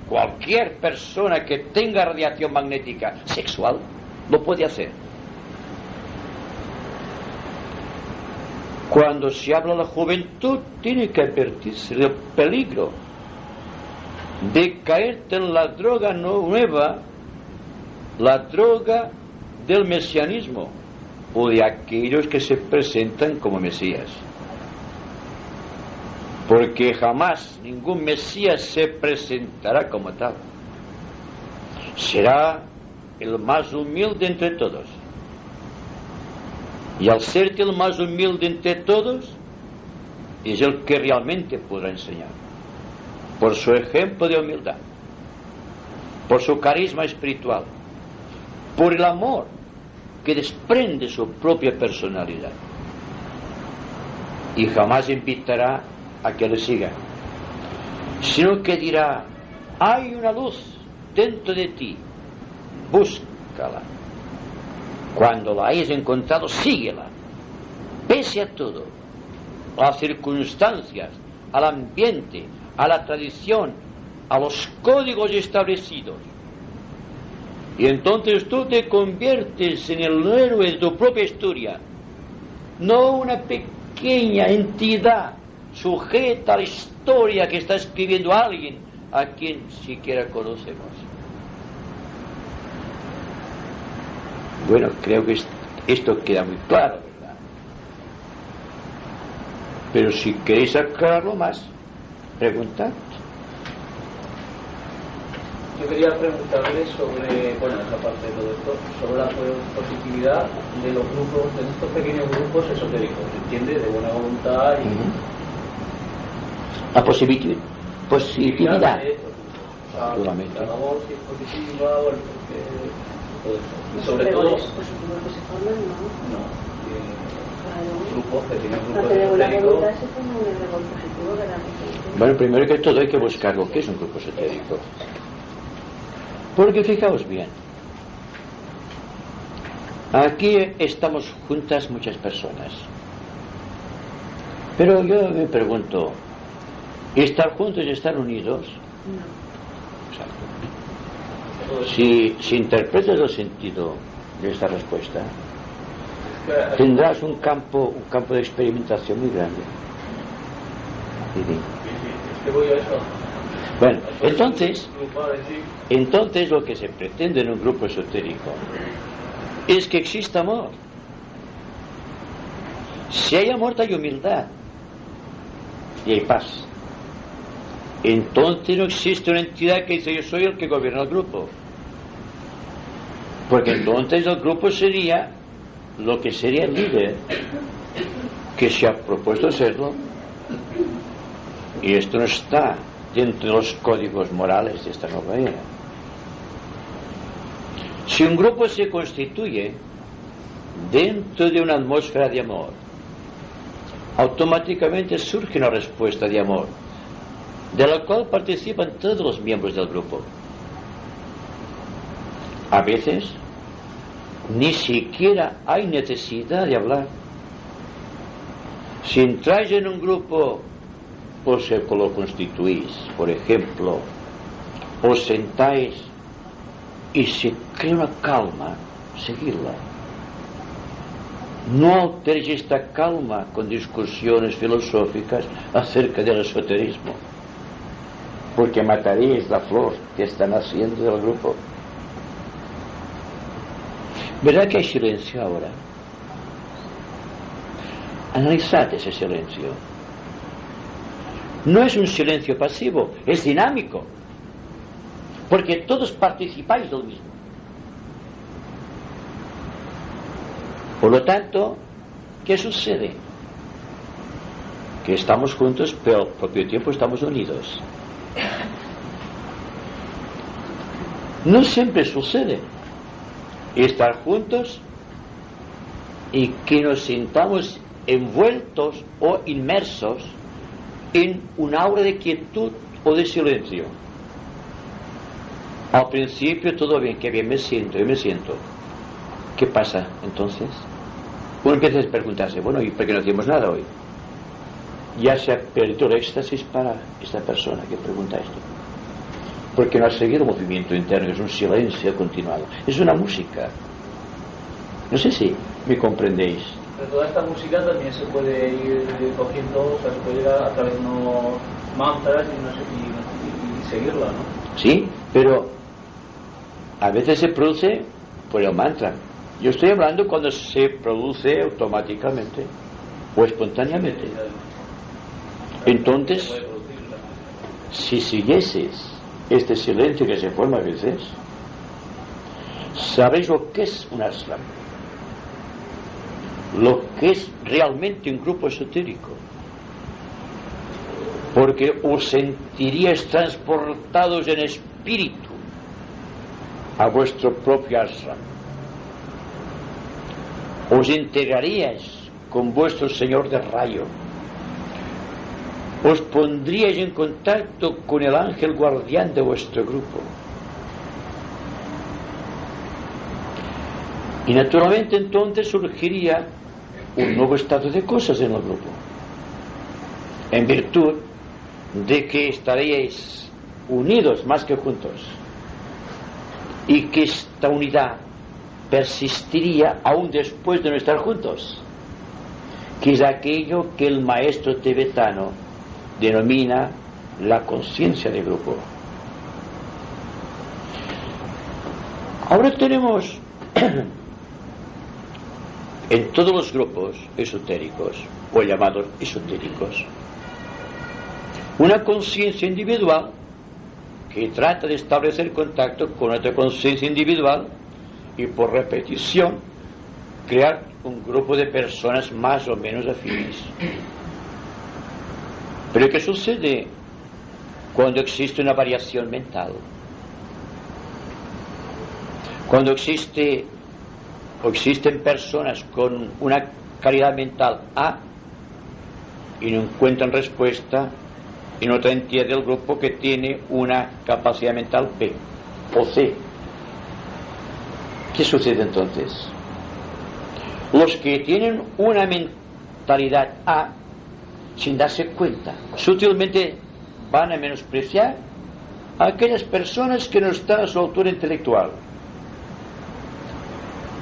cualquier persona que tenga radiación magnética sexual lo puede hacer. Cuando se habla de la juventud, tiene que advertirse del peligro de caerte en la droga nueva, la droga del mesianismo o de aquellos que se presentan como Mesías. Porque jamás ningún Mesías se presentará como tal. Será el más humilde entre todos. Y al ser el más humilde entre todos, es el que realmente podrá enseñar. Por su ejemplo de humildad, por su carisma espiritual, por el amor que desprende su propia personalidad. Y jamás invitará a que le sigan, sino que dirá: hay una luz dentro de ti, búscala. Cuando la hayas encontrado, síguela, pese a todo, a las circunstancias, al ambiente, a la tradición, a los códigos establecidos. Y entonces tú te conviertes en el héroe de tu propia historia, no una pequeña entidad sujeta a la historia que está escribiendo alguien a quien siquiera conocemos. Bueno, creo que esto queda muy claro, ¿verdad? Pero si queréis aclararlo más, preguntad. Yo quería preguntarle sobre, bueno, esa parte de todo esto, sobre la positividad de los grupos, de estos pequeños grupos esotéricos, ¿entiende? De buena voluntad y... La positividad. Naturalmente. La labor, si es positiva, o el todo eso. Y sobre todo... Los positivos que se forman, ¿no? Grupos, pequeños La grupos de buena esotéricos. voluntad se forma un árbol positivo, ¿verdad? Bueno, primero que todo hay que buscar lo que es un grupo esotérico. Porque fijaos bien, aquí estamos juntas muchas personas, pero yo me pregunto, ¿estar juntos y estar unidos? No. Exacto. Si interpretas el sentido de esta respuesta, tendrás un campo de experimentación muy grande. ¿Qué voy a eso? Bueno, entonces lo que se pretende en un grupo esotérico es que exista amor. Si hay amor, hay humildad y hay paz. Entonces no existe una entidad que dice: yo soy el que gobierna el grupo. Porque entonces el grupo sería lo que sería el líder, que se ha propuesto serlo, y esto no está dentro de los códigos morales de esta nueva era. Si un grupo se constituye dentro de una atmósfera de amor, automáticamente surge una respuesta de amor, de la cual participan todos los miembros del grupo. A veces ni siquiera hay necesidad de hablar. Si entráis en un grupo, o se lo constituís, por ejemplo, os sentáis y se crea una calma, seguidla. No alteréis esta calma con discusiones filosóficas acerca del esoterismo, porque mataréis la flor que está naciendo del grupo. ¿Verdad que hay silencio ahora? Analizad ese silencio. No es un silencio pasivo, es dinámico, porque todos participáis del mismo. Por lo tanto, ¿qué sucede? Que estamos juntos, pero al propio tiempo estamos unidos. No siempre sucede estar juntos y que nos sintamos envueltos o inmersos en un aura de quietud o de silencio. Al principio todo bien, que bien me siento, yo me siento. ¿Qué pasa entonces? Uno empieza a preguntarse, bueno, ¿y por qué no hacemos nada hoy? Ya se ha perdido el éxtasis para esta persona que pregunta esto, porque no ha seguido el movimiento interno, es un silencio continuado, es una música. No sé si me comprendéis. Pero toda esta música también se puede ir cogiendo, o sea, se puede ir a través de unos mantras y seguirla, ¿no? Sí, pero a veces se produce por el mantra. Yo estoy hablando cuando se produce automáticamente o espontáneamente. Entonces, si siguieses este silencio que se forma a veces, sabéis lo que es un ashram, lo que es realmente un grupo esotérico, porque os sentiríais transportados en espíritu a vuestro propio ashram, os integraríais con vuestro señor de rayo, os pondríais en contacto con el ángel guardián de vuestro grupo, y naturalmente entonces surgiría un nuevo estado de cosas en el grupo, en virtud de que estaríais unidos más que juntos, y que esta unidad persistiría aún después de no estar juntos, que es aquello que el maestro tibetano denomina la conciencia de grupo. Ahora tenemos en todos los grupos esotéricos o llamados esotéricos una conciencia individual que trata de establecer contacto con otra conciencia individual y por repetición crear un grupo de personas más o menos afines. Pero ¿qué sucede cuando existe una variación mental? Cuando existen personas con una calidad mental A y no encuentran respuesta en otra entidad del grupo que tiene una capacidad mental B o C. ¿Qué sucede entonces? Los que tienen una mentalidad A, sin darse cuenta, sutilmente van a menospreciar a aquellas personas que no están a su altura intelectual.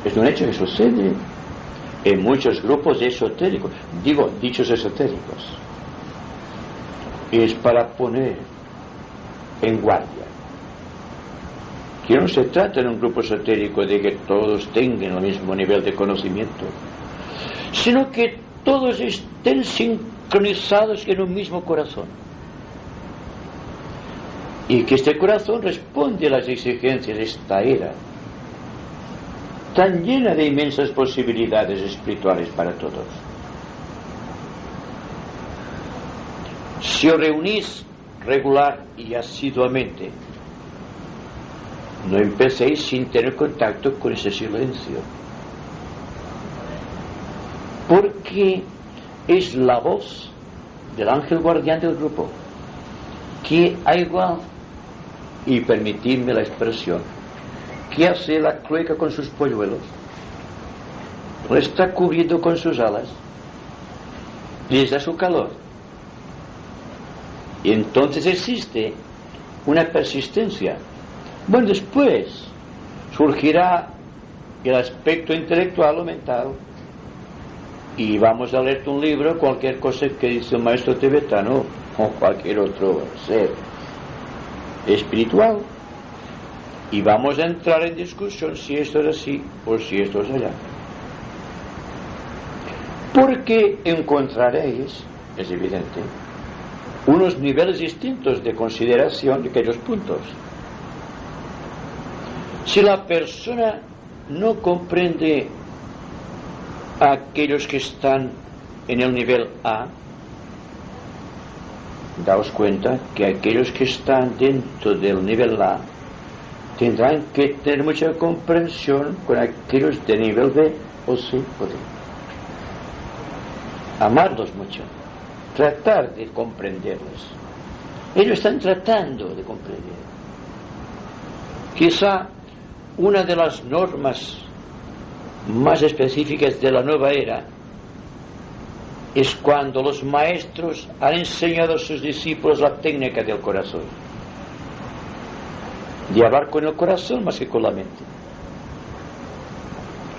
Es un hecho que sucede en muchos grupos esotéricos, dichos esotéricos. Es para poner en guardia que no se trata en un grupo esotérico de que todos tengan el mismo nivel de conocimiento, sino que todos estén sincronizados en un mismo corazón, y que este corazón responde a las exigencias de esta era, tan llena de inmensas posibilidades espirituales para todos. Si os reunís regular y asiduamente, no empecéis sin tener contacto con ese silencio, porque es la voz del ángel guardián del grupo, que a igual, y permitidme la expresión, que hace la clueca con sus polluelos, lo está cubriendo con sus alas, les da su calor, y entonces existe una persistencia. Bueno, después surgirá el aspecto intelectual o mental, y vamos a leerte un libro, cualquier cosa que dice un maestro tibetano o cualquier otro ser espiritual, y vamos a entrar en discusión si esto es así o si esto es allá, porque encontraréis, es evidente, unos niveles distintos de consideración de aquellos puntos. Si la persona no comprende a aquellos que están en el nivel A, daos cuenta que aquellos que están dentro del nivel A tendrán que tener mucha comprensión con aquellos de nivel B o C o D. Amarlos mucho, tratar de comprenderlos. Ellos están tratando de comprender. Quizá una de las normas más específicas de la nueva era es cuando los maestros han enseñado a sus discípulos la técnica del corazón, de hablar con el corazón más que con la mente.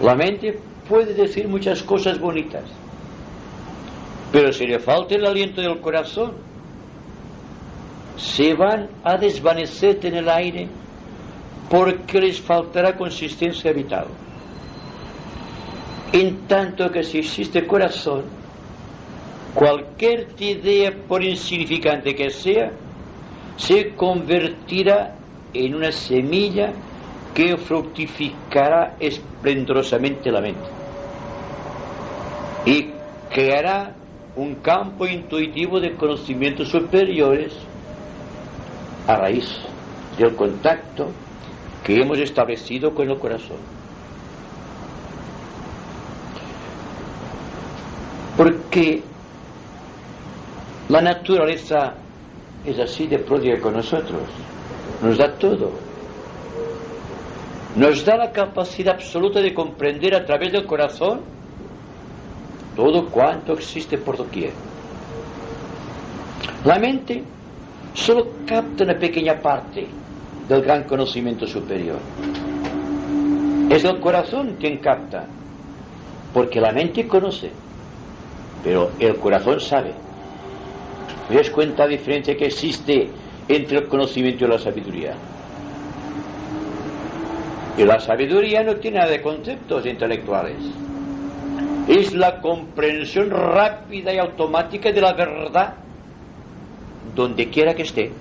La mente puede decir muchas cosas bonitas, pero si le falta el aliento del corazón, se van a desvanecer en el aire porque les faltará consistencia vital. En tanto que si existe corazón, cualquier idea, por insignificante que sea, se convertirá en una semilla que fructificará esplendorosamente la mente y creará un campo intuitivo de conocimientos superiores a raíz del contacto que hemos establecido con el corazón. Porque la naturaleza es así de pródiga con nosotros, nos da todo, nos da la capacidad absoluta de comprender a través del corazón todo cuanto existe por doquier. La mente solo capta una pequeña parte del gran conocimiento superior. Es el corazón quien capta, porque la mente conoce, pero el corazón sabe. ¿Te das cuenta la diferencia que existe entre el conocimiento y la sabiduría? Y la sabiduría no tiene nada de conceptos intelectuales. Es la comprensión rápida y automática de la verdad donde quiera que esté.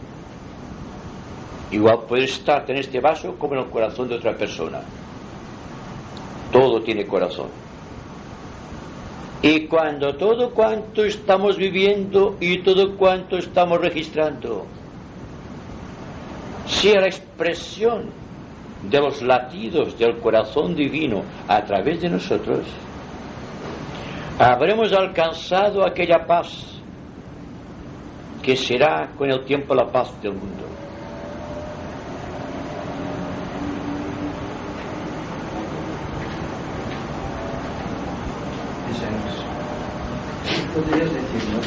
Igual puede estar en este vaso como en el corazón de otra persona. Todo tiene corazón. Y cuando todo cuanto estamos viviendo y todo cuanto estamos registrando sea la expresión de los latidos del corazón divino a través de nosotros, habremos alcanzado aquella paz que será con el tiempo la paz del mundo. ¿Podrías decirnos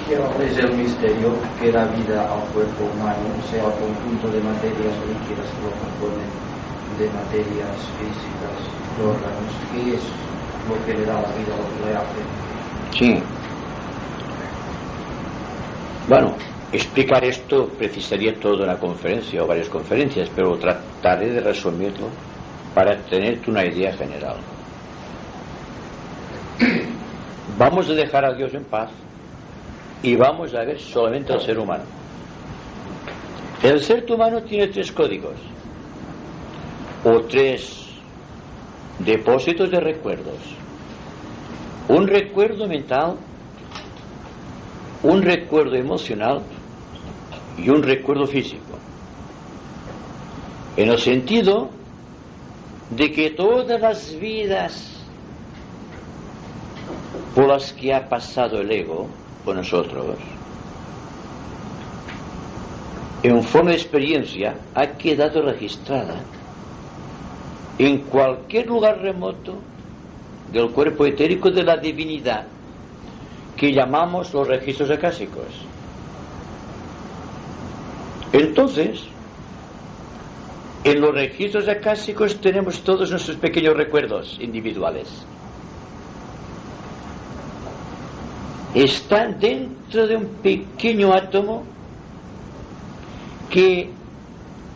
qué es el misterio que da vida al cuerpo humano, sea el conjunto de materias líquidas que lo componen, de materias físicas, de órganos? ¿Qué es lo que le da la vida, lo que le hace? Sí. Bueno, explicar esto precisaría toda una conferencia o varias conferencias, pero trataré de resumirlo para tenerte una idea general. Vamos a dejar a Dios en paz y vamos a ver solamente al ser humano. El ser humano tiene tres códigos o tres depósitos de recuerdos. Un recuerdo mental, un recuerdo emocional y un recuerdo físico. En el sentido de que todas las vidas por las que ha pasado el ego por nosotros, en forma de experiencia, ha quedado registrada en cualquier lugar remoto del cuerpo etérico de la divinidad, que llamamos los registros acásicos. Entonces, en los registros acásicos tenemos todos nuestros pequeños recuerdos individuales. Están dentro de un pequeño átomo que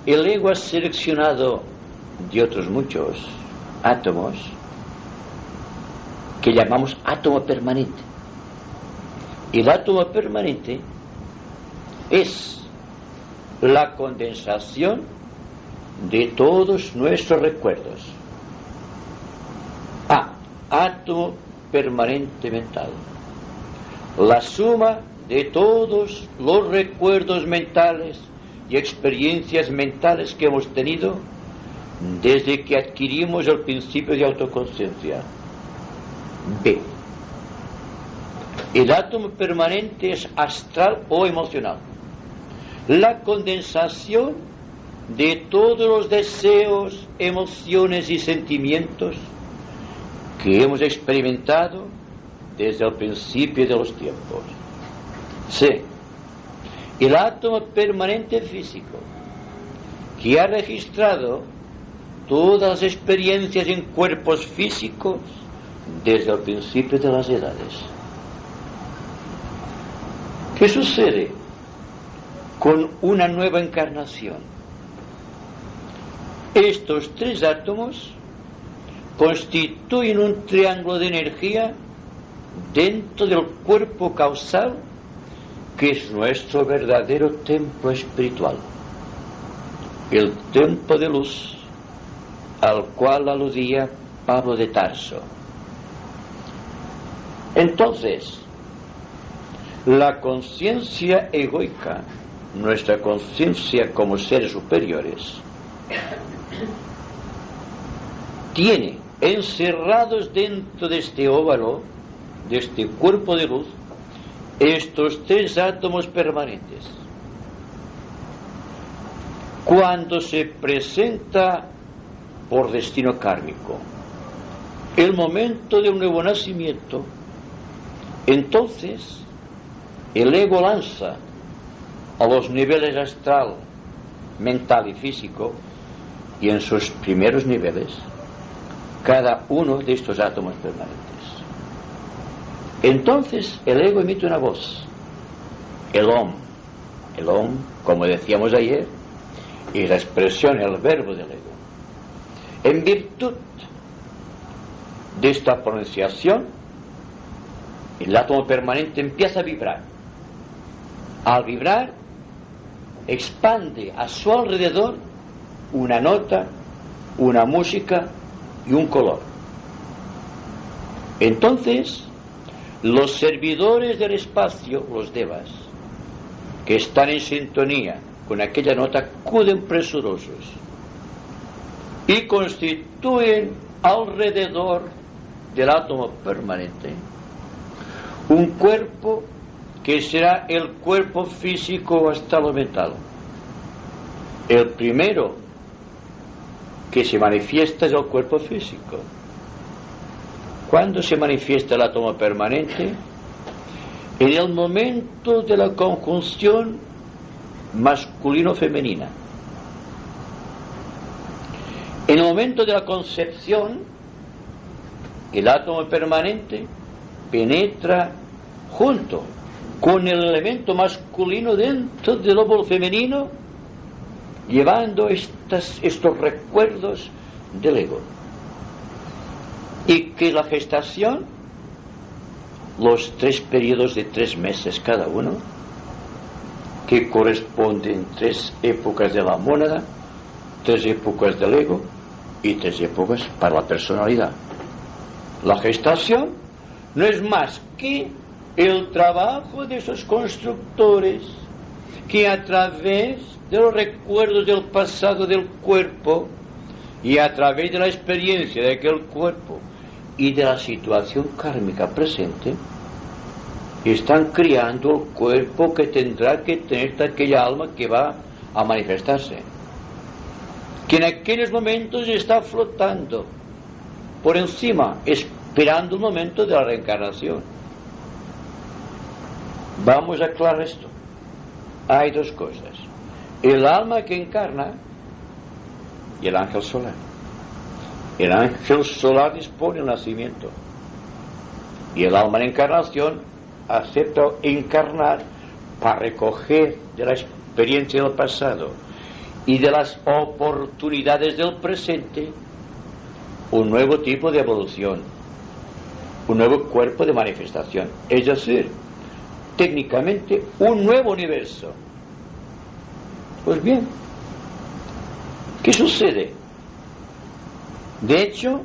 el ego ha seleccionado de otros muchos átomos, que llamamos átomo permanente. El átomo permanente es la condensación de todos nuestros recuerdos. Átomo permanente mental. La suma de todos los recuerdos mentales y experiencias mentales que hemos tenido desde que adquirimos el principio de autoconsciencia. B. El átomo permanente es astral o emocional. La condensación de todos los deseos, emociones y sentimientos que hemos experimentado desde el principio de los tiempos. C. El átomo permanente físico, que ha registrado todas las experiencias en cuerpos físicos desde el principio de las edades. ¿Qué sucede con una nueva encarnación? Estos tres átomos constituyen un triángulo de energía dentro del cuerpo causal, que es nuestro verdadero templo espiritual, el templo de luz al cual aludía Pablo de Tarso. Entonces, la conciencia egoica, nuestra conciencia como seres superiores, tiene encerrados dentro de este óvalo, de este cuerpo de luz, estos tres átomos permanentes. Cuando se presenta por destino kármico el momento de un nuevo nacimiento, entonces el ego lanza a los niveles astral, mental y físico, y en sus primeros niveles, cada uno de estos átomos permanentes. Entonces el ego emite una voz, el Om, como decíamos ayer, y la expresión, el verbo del ego. En virtud de esta pronunciación, el átomo permanente empieza a vibrar. Al vibrar, expande a su alrededor una nota, una música y un color. Entonces, los servidores del espacio, los devas, que están en sintonía con aquella nota, acuden presurosos y constituyen alrededor del átomo permanente un cuerpo que será el cuerpo físico hasta lo mental. El primero que se manifiesta es el cuerpo físico. ¿Cuándo se manifiesta el átomo permanente? En el momento de la conjunción masculino-femenina. En el momento de la concepción, el átomo permanente penetra junto con el elemento masculino dentro del óvulo femenino, llevando estos recuerdos del ego. Y que la gestación, los 3 periodos de 3 meses cada uno, que corresponden 3 épocas de la mónada, 3 épocas del ego, y 3 épocas para la personalidad. La gestación no es más que el trabajo de esos constructores que a través de los recuerdos del pasado del cuerpo y a través de la experiencia de aquel cuerpo y de la situación kármica presente están creando el cuerpo que tendrá que tener aquella alma que va a manifestarse, que en aquellos momentos está flotando por encima, esperando el momento de la reencarnación. Vamos a aclarar esto. Hay 2 cosas: el alma que encarna y el ángel solar. El ángel solar dispone el nacimiento y el alma en encarnación acepta encarnar para recoger de la experiencia del pasado y de las oportunidades del presente un nuevo tipo de evolución, un nuevo cuerpo de manifestación, es decir, técnicamente un nuevo universo. Pues bien, ¿qué sucede? De hecho,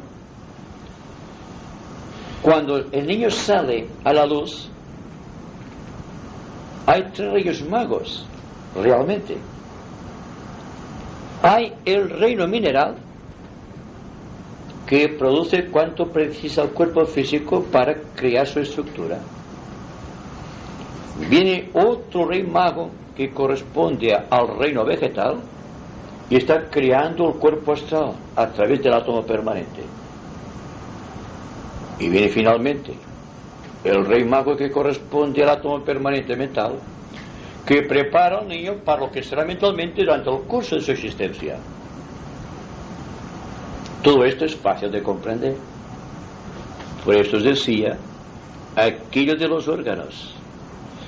cuando el niño sale a la luz, hay 3 reyes magos, realmente. Hay el reino mineral, que produce cuanto precisa el cuerpo físico para crear su estructura. Viene otro rey mago que corresponde al reino vegetal y está creando el cuerpo astral a través del átomo permanente. Y viene finalmente el rey mago que corresponde al átomo permanente mental, que prepara al niño para lo que será mentalmente durante el curso de su existencia. Todo esto es fácil de comprender. Por eso os decía aquello de los órganos.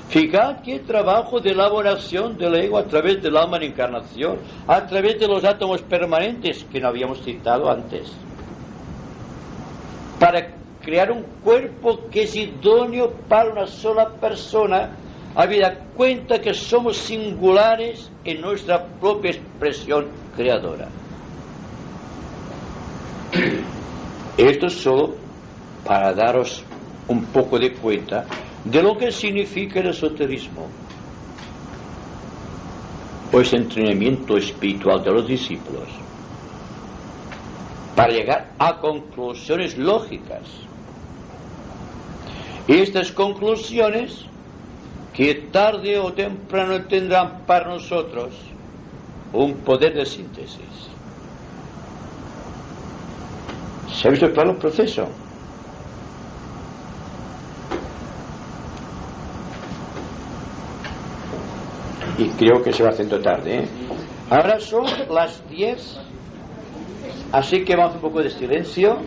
Fijad qué trabajo de elaboración del ego a través del alma en encarnación, a través de los átomos permanentes que no habíamos citado antes, para crear un cuerpo que es idóneo para una sola persona, habida cuenta que somos singulares en nuestra propia expresión creadora. Esto es solo para daros un poco de cuenta de lo que significa el esoterismo, o ese entrenamiento espiritual de los discípulos, para llegar a conclusiones lógicas. Y estas conclusiones, que tarde o temprano tendrán para nosotros un poder de síntesis. ¿Se ha visto claro el proceso? Y creo que se va haciendo tarde, ¿eh? Ahora son las 10, así que vamos a un poco de silencio.